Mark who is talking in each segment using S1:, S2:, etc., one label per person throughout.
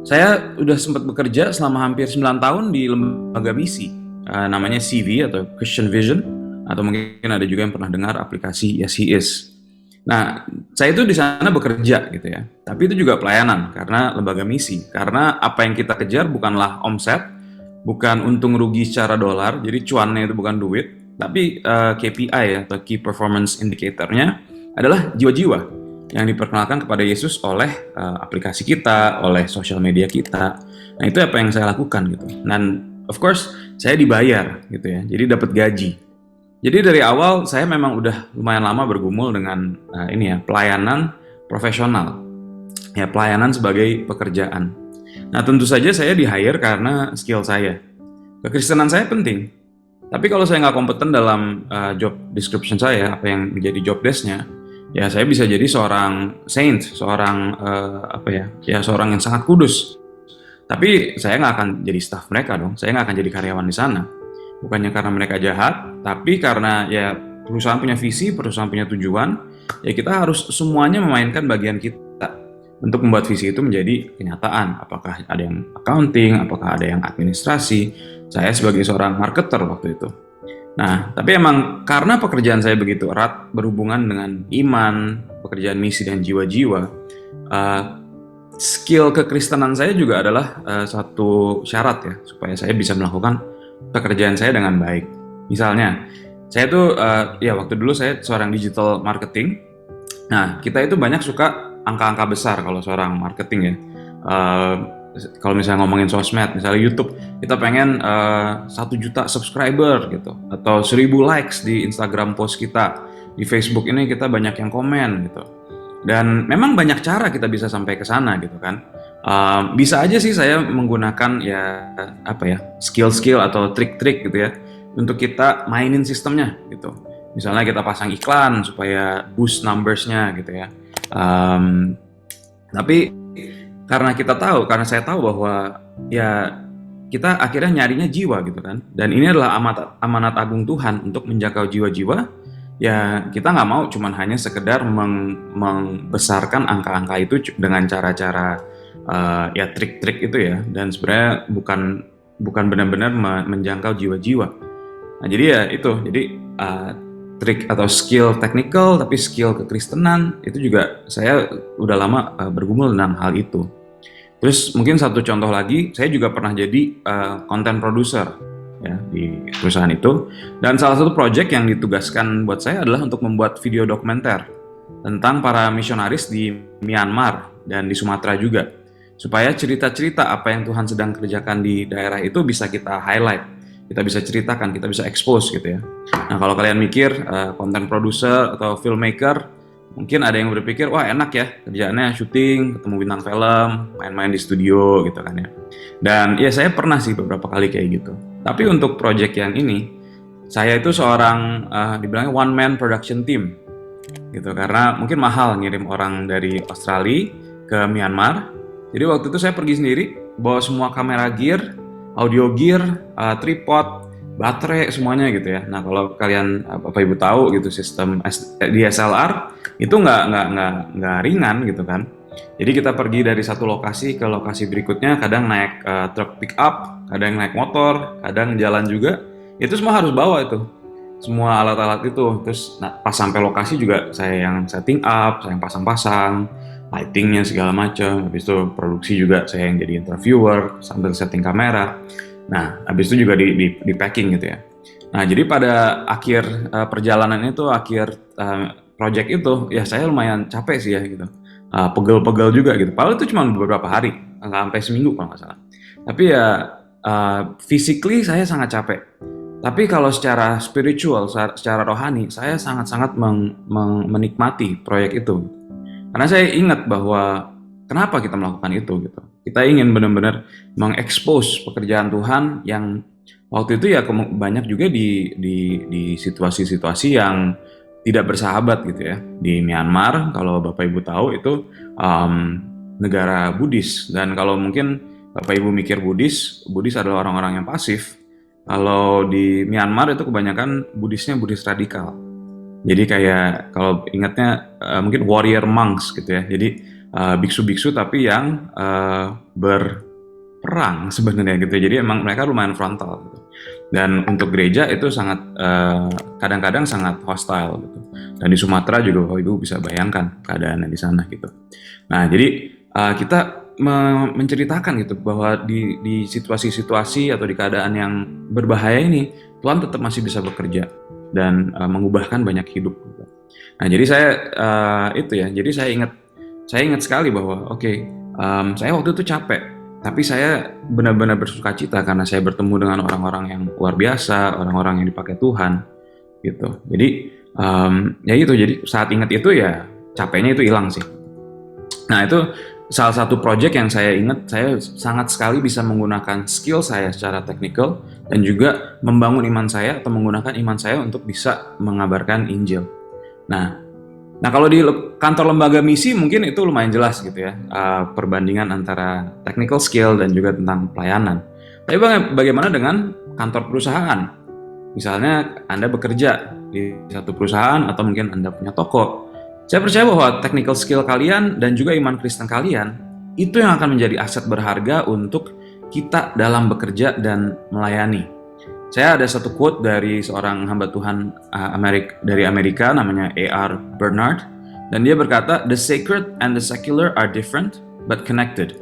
S1: Saya udah sempat bekerja selama hampir 9 tahun di lembaga misi, namanya CV atau Christian Vision, atau mungkin ada juga yang pernah dengar aplikasi Yes He Is. Nah, saya itu di sana bekerja gitu ya, tapi itu juga pelayanan karena lembaga misi. Karena apa yang kita kejar bukanlah omset, bukan untung rugi secara dolar, jadi cuannya itu bukan duit, tapi KPI ya, atau Key Performance Indicator-nya adalah jiwa-jiwa yang diperkenalkan kepada Yesus oleh aplikasi kita, oleh sosial media kita. Nah, itu apa yang saya lakukan gitu. Dan of course saya dibayar gitu ya. Jadi dapat gaji. Jadi dari awal saya memang udah lumayan lama bergumul dengan ini ya, pelayanan profesional. Ya, pelayanan sebagai pekerjaan. Nah, tentu saja saya di-hire karena skill saya. Kekristenan saya penting. Tapi kalau saya nggak kompeten dalam job description saya, apa yang menjadi job desk-nya, ya saya bisa jadi seorang saint, seorang seorang yang sangat kudus. Tapi saya nggak akan jadi staff mereka dong. Saya nggak akan jadi karyawan di sana. Bukannya karena mereka jahat, tapi karena ya perusahaan punya visi, perusahaan punya tujuan, ya kita harus semuanya memainkan bagian kita untuk membuat visi itu menjadi kenyataan. Apakah ada yang accounting, apakah ada yang administrasi. Saya sebagai seorang marketer waktu itu. Nah, tapi emang karena pekerjaan saya begitu erat berhubungan dengan iman, pekerjaan misi dan jiwa-jiwa, uh, skill kekristenan saya juga adalah satu syarat ya supaya saya bisa melakukan pekerjaan saya dengan baik. Misalnya, saya tuh ya waktu dulu saya seorang digital marketing. Nah, kita itu banyak suka angka-angka besar kalau seorang marketing ya. Uh, Kalau misalnya ngomongin sosmed, misalnya YouTube, kita pengen 1 juta subscriber gitu, atau 1.000 likes di Instagram post kita, di Facebook ini kita banyak yang komen gitu. Dan memang banyak cara kita bisa sampai ke sana gitu kan. Bisa aja sih saya menggunakan ya skill-skill atau trik-trik gitu ya untuk kita mainin sistemnya gitu. Misalnya kita pasang iklan supaya boost numbers-nya gitu ya. Tapi karena saya tahu bahwa ya kita akhirnya nyarinya jiwa gitu kan, dan ini adalah amanat agung Tuhan untuk menjangkau jiwa-jiwa. Ya kita nggak mau cuman hanya sekedar membesarkan angka-angka itu dengan cara-cara ya trik-trik itu ya, dan sebenarnya bukan benar-benar menjangkau jiwa-jiwa. Nah jadi ya itu, jadi trik atau skill technical tapi skill kekristenan itu juga saya udah lama bergumul dengan hal itu. Terus mungkin satu contoh lagi, saya juga pernah jadi content producer ya di perusahaan itu, dan salah satu project yang ditugaskan buat saya adalah untuk membuat video dokumenter tentang para misionaris di Myanmar dan di Sumatera juga, supaya cerita-cerita apa yang Tuhan sedang kerjakan di daerah itu bisa kita highlight, kita bisa ceritakan, kita bisa expose gitu ya. Nah, kalau kalian mikir content producer atau filmmaker, mungkin ada yang berpikir, wah enak ya kerjaannya syuting, ketemu bintang film, main-main di studio gitu kan ya. Dan ya saya pernah sih beberapa kali kayak gitu. Tapi untuk project yang ini, saya itu seorang dibilangnya one man production team gitu, karena mungkin mahal ngirim orang dari Australia ke Myanmar. Jadi waktu itu saya pergi sendiri, bawa semua kamera gear, audio gear, tripod, baterai, semuanya gitu ya. Nah kalau kalian Bapak Ibu tahu gitu, sistem DSLR itu nggak ringan gitu kan. Jadi kita pergi dari satu lokasi ke lokasi berikutnya, kadang naik truk pick up, kadang naik motor, kadang jalan juga. Itu semua harus bawa itu, semua alat-alat itu. Terus pas sampai lokasi juga saya yang setting up, saya yang pasang-pasang, lightingnya segala macam. Habis itu produksi juga saya yang jadi interviewer sambil setting kamera. Nah, habis itu juga di packing gitu ya. Nah, jadi pada akhir perjalanan itu, akhir project itu, ya saya lumayan capek sih ya gitu. Pegel-pegel juga gitu. Padahal itu cuma beberapa hari, nggak sampai seminggu kalau nggak salah. Tapi ya physically saya sangat capek. Tapi kalau secara spiritual, secara rohani, saya sangat-sangat menikmati proyek itu. Karena saya ingat bahwa kenapa kita melakukan itu gitu. Kita ingin benar-benar mengekspos pekerjaan Tuhan yang waktu itu ya banyak juga di situasi-situasi yang tidak bersahabat gitu ya. Di Myanmar, kalau Bapak Ibu tahu itu negara Buddhis, dan kalau mungkin Bapak Ibu mikir Buddhis adalah orang-orang yang pasif. Kalau di Myanmar itu kebanyakan Buddhisnya Buddhis radikal. Jadi kayak kalau ingatnya mungkin warrior monks gitu ya. Jadi biksu-biksu tapi yang berperang sebenarnya gitu. Jadi emang mereka lumayan frontal gitu. Dan untuk gereja itu sangat kadang-kadang sangat hostile gitu. Dan di Sumatera juga Ibu bisa bayangkan keadaannya di sana gitu. Nah, jadi kita menceritakan gitu bahwa di situasi-situasi atau di keadaan yang berbahaya ini Tuhan tetap masih bisa bekerja dan mengubahkan banyak hidup gitu. Nah, jadi jadi saya ingat sekali bahwa saya waktu itu capek, tapi saya benar-benar bersukacita karena saya bertemu dengan orang-orang yang luar biasa, orang-orang yang dipakai Tuhan gitu. Jadi jadi saat ingat itu ya capeknya itu hilang sih. Nah, itu salah satu project yang saya ingat, saya sangat sekali bisa menggunakan skill saya secara teknikal dan juga membangun iman saya atau menggunakan iman saya untuk bisa mengabarkan Injil. Nah kalau di kantor lembaga misi mungkin itu lumayan jelas gitu ya, perbandingan antara technical skill dan juga tentang pelayanan. Tapi bagaimana dengan kantor perusahaan? Misalnya Anda bekerja di satu perusahaan atau mungkin Anda punya toko. Saya percaya bahwa technical skill kalian dan juga iman Kristen kalian itu yang akan menjadi aset berharga untuk kita dalam bekerja dan melayani. Saya ada satu quote dari seorang hamba Tuhan dari Amerika namanya A.R. Bernard, dan dia berkata, "The sacred and the secular are different but connected.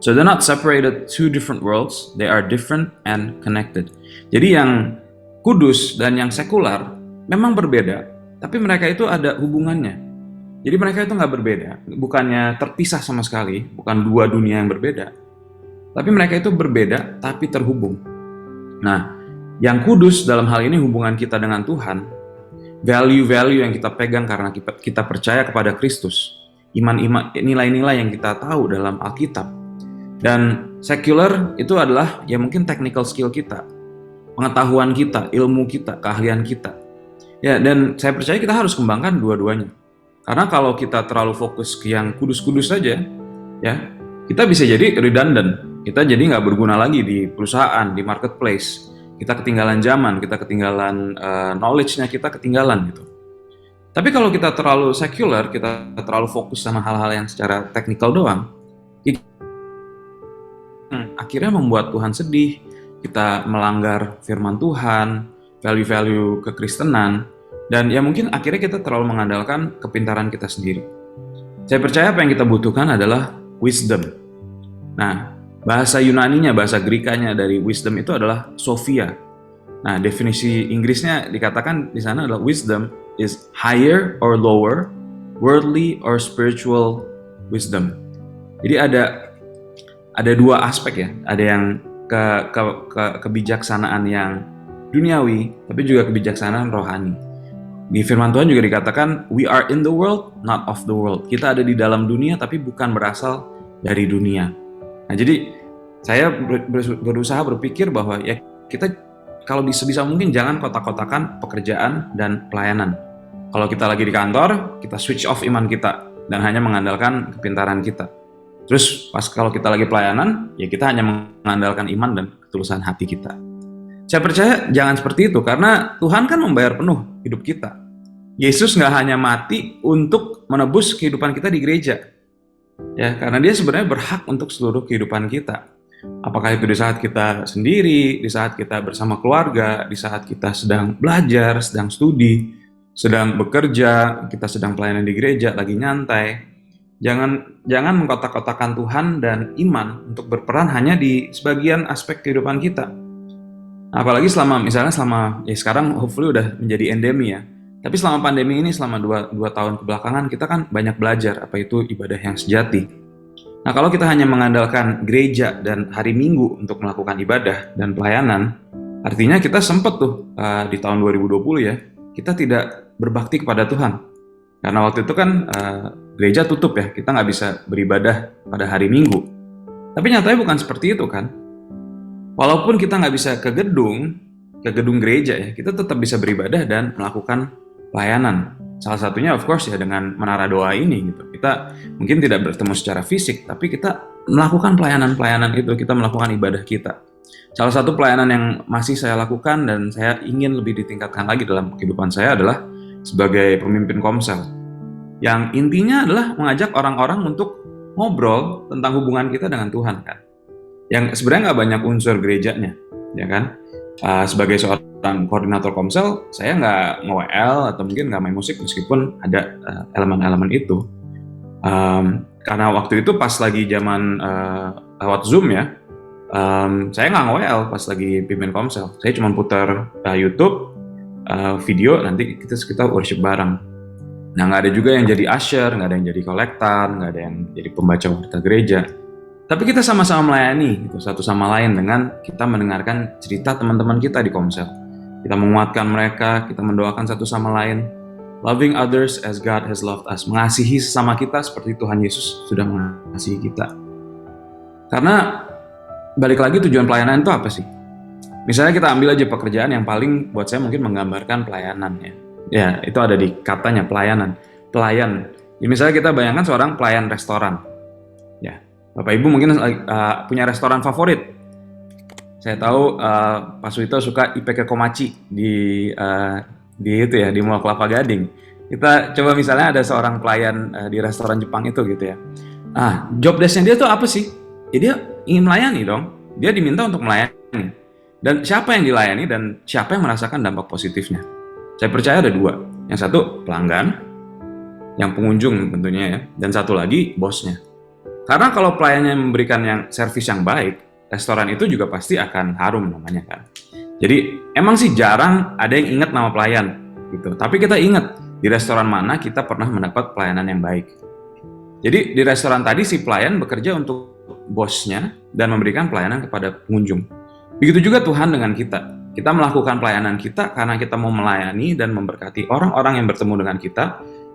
S1: So they're not separated two different worlds, they are different and connected." Jadi yang kudus dan yang sekular memang berbeda, tapi mereka itu ada hubungannya. Jadi mereka itu nggak berbeda, bukannya terpisah sama sekali, bukan dua dunia yang berbeda. Tapi mereka itu berbeda, tapi terhubung. Nah, yang kudus dalam hal ini hubungan kita dengan Tuhan, value-value yang kita pegang karena kita percaya kepada Kristus, nilai-nilai yang kita tahu dalam Alkitab. Dan secular itu adalah ya mungkin technical skill kita, pengetahuan kita, ilmu kita, keahlian kita. Ya, dan saya percaya kita harus kembangkan dua-duanya. Karena kalau kita terlalu fokus ke yang kudus-kudus saja, ya kita bisa jadi redundant. Kita jadi nggak berguna lagi di perusahaan, di marketplace. Kita ketinggalan zaman, kita ketinggalan knowledge-nya, kita ketinggalan gitu. Tapi kalau kita terlalu secular, kita terlalu fokus sama hal-hal yang secara teknikal doang, akhirnya membuat Tuhan sedih. Kita melanggar firman Tuhan, value-value kekristenan, dan ya mungkin akhirnya kita terlalu mengandalkan kepintaran kita sendiri. Saya percaya apa yang kita butuhkan adalah wisdom. Nah, bahasa Yunaninya, bahasa Grikanya dari wisdom itu adalah Sophia. Nah, definisi Inggrisnya dikatakan di sana adalah wisdom is higher or lower, worldly or spiritual wisdom. Jadi ada dua aspek ya, ada yang kebijaksanaan yang duniawi, tapi juga kebijaksanaan rohani. Di firman Tuhan juga dikatakan, we are in the world, not of the world. Kita ada di dalam dunia, tapi bukan berasal dari dunia. Nah, jadi saya berusaha berpikir bahwa ya kita kalau sebisa mungkin jangan kotak-kotakan pekerjaan dan pelayanan. Kalau kita lagi di kantor, kita switch off iman kita dan hanya mengandalkan kepintaran kita. Terus pas kalau kita lagi pelayanan, ya kita hanya mengandalkan iman dan ketulusan hati kita. Saya percaya jangan seperti itu, karena Tuhan kan membayar penuh hidup kita. Yesus nggak hanya mati untuk menebus kehidupan kita di gereja, ya, karena dia sebenarnya berhak untuk seluruh kehidupan kita. Apakah itu di saat kita sendiri, di saat kita bersama keluarga, di saat kita sedang belajar, sedang studi, sedang bekerja, kita sedang pelayanan di gereja, lagi nyantai. Jangan mengkotak-kotakan Tuhan dan iman untuk berperan hanya di sebagian aspek kehidupan kita. Apalagi selama ya sekarang hopefully udah menjadi endemi ya. Tapi selama pandemi ini, selama 2 tahun kebelakangan, kita kan banyak belajar apa itu ibadah yang sejati. Nah, kalau kita hanya mengandalkan gereja dan hari Minggu untuk melakukan ibadah dan pelayanan, artinya kita sempat tuh di tahun 2020 ya, kita tidak berbakti kepada Tuhan. Karena waktu itu kan gereja tutup ya, kita nggak bisa beribadah pada hari Minggu. Tapi nyatanya bukan seperti itu kan. Walaupun kita nggak bisa ke gedung gereja ya, kita tetap bisa beribadah dan melakukan pelayanan. Salah satunya of course ya dengan menara doa ini gitu. Kita mungkin tidak bertemu secara fisik, tapi kita melakukan pelayanan itu, kita melakukan ibadah kita. Salah satu pelayanan yang masih saya lakukan dan saya ingin lebih ditingkatkan lagi dalam kehidupan saya adalah sebagai pemimpin komsel. yang intinya adalah mengajak orang-orang untuk ngobrol tentang hubungan kita dengan Tuhan kan. Yang sebenarnya nggak banyak unsur gerejanya, ya kan? Sebagai seorang koordinator komsel, saya nggak nge-WL atau mungkin nggak main musik meskipun ada elemen-elemen itu. Karena waktu itu pas lagi zaman lewat Zoom ya, saya nggak nge-WL pas lagi pimpin komsel. Saya cuma putar YouTube, video, nanti kita worship bareng. Nah, nggak ada juga yang jadi usher, nggak ada yang jadi kolektor, nggak ada yang jadi pembaca warta gereja. Tapi kita sama-sama melayani gitu, satu sama lain dengan kita mendengarkan cerita teman-teman kita di komsel. Kita menguatkan mereka, kita mendoakan satu sama lain. Loving others as God has loved us. Mengasihi sesama kita seperti Tuhan Yesus sudah mengasihi kita. Karena balik lagi tujuan pelayanan itu apa sih? Misalnya kita ambil aja pekerjaan yang paling buat saya mungkin menggambarkan pelayanan ya. Ya, itu ada di katanya pelayanan. Pelayan. Ya, misalnya kita bayangkan seorang pelayan restoran. Ya, Bapak Ibu mungkin punya restoran favorit. Saya tahu Pak Suito suka IPK Komachi di itu ya, di Mall Kelapa Gading. Kita coba misalnya ada seorang pelayan di restoran Jepang itu gitu ya. Job desk-nya dia tuh apa sih? Ya dia ingin melayani dong. Dia diminta untuk melayani. Dan siapa yang dilayani dan siapa yang merasakan dampak positifnya? Saya percaya ada dua. Yang satu pelanggan, yang pengunjung tentunya ya, dan satu lagi bosnya. Karena kalau pelayannya memberikan yang servis yang baik, restoran itu juga pasti akan harum namanya kan. Jadi emang sih jarang ada yang ingat nama pelayan gitu. Tapi kita ingat di restoran mana kita pernah mendapat pelayanan yang baik. Jadi di restoran tadi si pelayan bekerja untuk bosnya dan memberikan pelayanan kepada pengunjung. Begitu juga Tuhan dengan kita. Kita melakukan pelayanan kita karena kita mau melayani dan memberkati orang-orang yang bertemu dengan kita,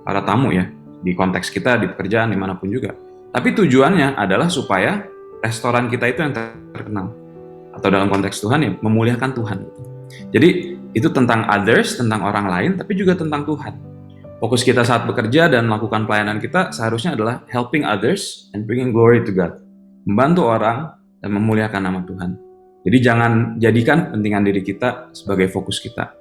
S1: para tamu ya, di konteks kita, di pekerjaan, dimanapun juga. Tapi tujuannya adalah supaya restoran kita itu yang terkenal. Atau dalam konteks Tuhan ya, memuliakan Tuhan. Jadi itu tentang others, tentang orang lain, tapi juga tentang Tuhan. Fokus kita saat bekerja dan melakukan pelayanan kita seharusnya adalah helping others and bringing glory to God. Membantu orang dan memuliakan nama Tuhan. Jadi jangan jadikan kepentingan diri kita sebagai fokus kita.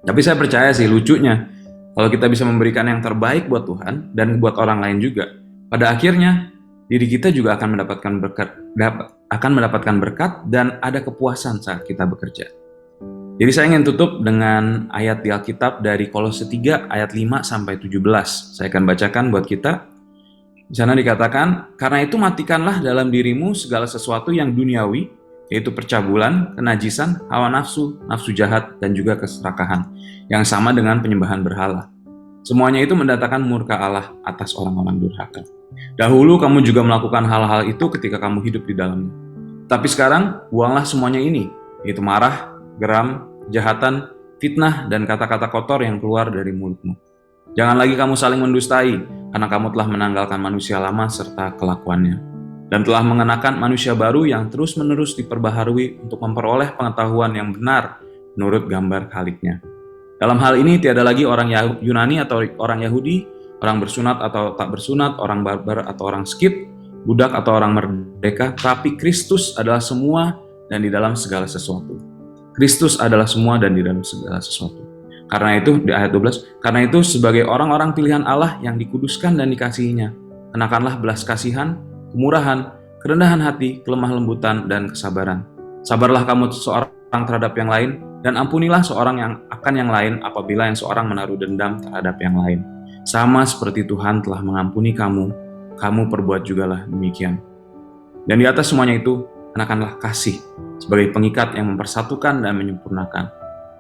S1: Tapi saya percaya sih lucunya, kalau kita bisa memberikan yang terbaik buat Tuhan dan buat orang lain juga, pada akhirnya diri kita juga akan mendapatkan berkat dan ada kepuasan saat kita bekerja. Jadi saya ingin tutup dengan ayat di Alkitab dari Kolose 3 ayat 5 sampai 17. Saya akan bacakan buat kita. Di sana dikatakan, karena itu matikanlah dalam dirimu segala sesuatu yang duniawi, yaitu percabulan, kenajisan, hawa nafsu, nafsu jahat, dan juga keserakahan, yang sama dengan penyembahan berhala. Semuanya itu mendatangkan murka Allah atas orang-orang durhaka. Dahulu kamu juga melakukan hal-hal itu ketika kamu hidup di dalamnya. Tapi sekarang, buanglah semuanya ini, yaitu marah, geram, kejahatan, fitnah, dan kata-kata kotor yang keluar dari mulutmu. Jangan lagi kamu saling mendustai, karena kamu telah menanggalkan manusia lama serta kelakuannya, dan telah mengenakan manusia baru yang terus-menerus diperbaharui untuk memperoleh pengetahuan yang benar menurut gambar Khaliknya. Dalam hal ini tiada lagi orang Yunani atau orang Yahudi, orang bersunat atau tak bersunat, orang barbar atau orang skit, budak atau orang merdeka, tapi Kristus adalah semua dan di dalam segala sesuatu. Kristus adalah semua dan di dalam segala sesuatu. Karena itu, di ayat 12, karena itu sebagai orang-orang pilihan Allah yang dikuduskan dan dikasihinya, kenakanlah belas kasihan, kemurahan, kerendahan hati, kelemah lembutan, dan kesabaran. Sabarlah kamu seorang terhadap yang lain, dan ampunilah seorang yang akan yang lain apabila yang seorang menaruh dendam terhadap yang lain. Sama seperti Tuhan telah mengampuni kamu, kamu perbuat jugalah demikian. Dan di atas semuanya itu, kenakanlah kasih sebagai pengikat yang mempersatukan dan menyempurnakan.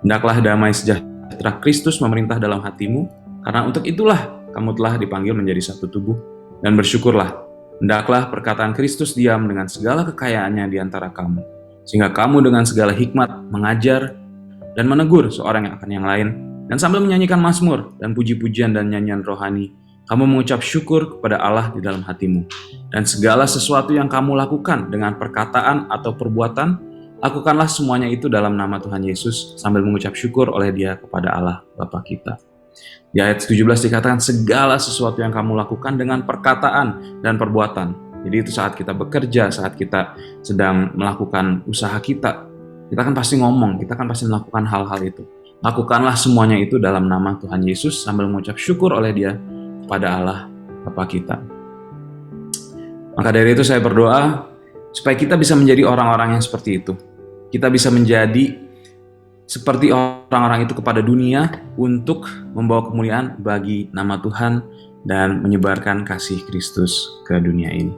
S1: Hendaklah damai sejahtera Kristus memerintah dalam hatimu, karena untuk itulah kamu telah dipanggil menjadi satu tubuh, dan bersyukurlah. Hendaklah perkataan Kristus diam dengan segala kekayaannya di antara kamu, sehingga kamu dengan segala hikmat mengajar dan menegur seorang yang akan yang lain, dan sambil menyanyikan mazmur dan puji-pujian dan nyanyian rohani, kamu mengucap syukur kepada Allah di dalam hatimu. Dan segala sesuatu yang kamu lakukan dengan perkataan atau perbuatan, lakukanlah semuanya itu dalam nama Tuhan Yesus, sambil mengucap syukur oleh Dia kepada Allah Bapa kita. Di ayat 17 dikatakan segala sesuatu yang kamu lakukan dengan perkataan dan perbuatan. Jadi itu saat kita bekerja, saat kita sedang melakukan usaha kita kan pasti ngomong, kita kan pasti melakukan hal-hal itu. Lakukanlah semuanya itu dalam nama Tuhan Yesus sambil mengucap syukur oleh Dia kepada Allah Bapa kita. Maka dari itu saya berdoa supaya kita bisa menjadi orang-orang yang seperti itu. Kita bisa menjadi seperti orang-orang itu kepada dunia untuk membawa kemuliaan bagi nama Tuhan dan menyebarkan kasih Kristus ke dunia ini.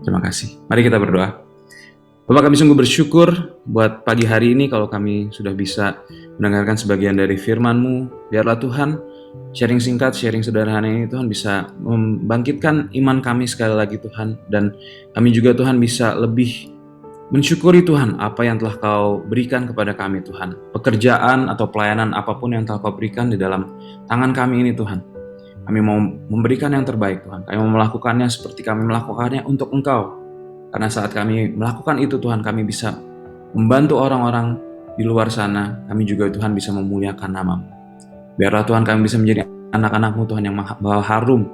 S1: Terima kasih. Mari kita berdoa. Bapak, kami sungguh bersyukur buat pagi hari ini kalau kami sudah bisa mendengarkan sebagian dari firman-Mu. Biarlah Tuhan, sharing singkat, sharing sederhana ini Tuhan bisa membangkitkan iman kami sekali lagi Tuhan. Dan kami juga Tuhan bisa lebih mensyukuri Tuhan apa yang telah Kau berikan kepada kami Tuhan. Pekerjaan atau pelayanan apapun yang telah Kau berikan di dalam tangan kami ini Tuhan. Kami mau memberikan yang terbaik Tuhan. Kami mau melakukannya seperti kami melakukannya untuk Engkau. Karena saat kami melakukan itu Tuhan, kami bisa membantu orang-orang di luar sana. Kami juga Tuhan bisa memuliakan nama-Mu. Biarlah Tuhan kami bisa menjadi anak-anak-Mu Tuhan yang membawa harum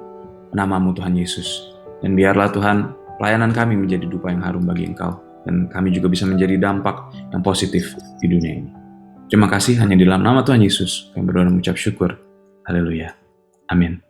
S1: nama-Mu Tuhan Yesus. Dan biarlah Tuhan pelayanan kami menjadi dupa yang harum bagi Engkau. Dan kami juga bisa menjadi dampak yang positif di dunia ini. Terima kasih hanya di dalam nama Tuhan Yesus. Kami berdoa dan mengucap syukur. Haleluya. Amin.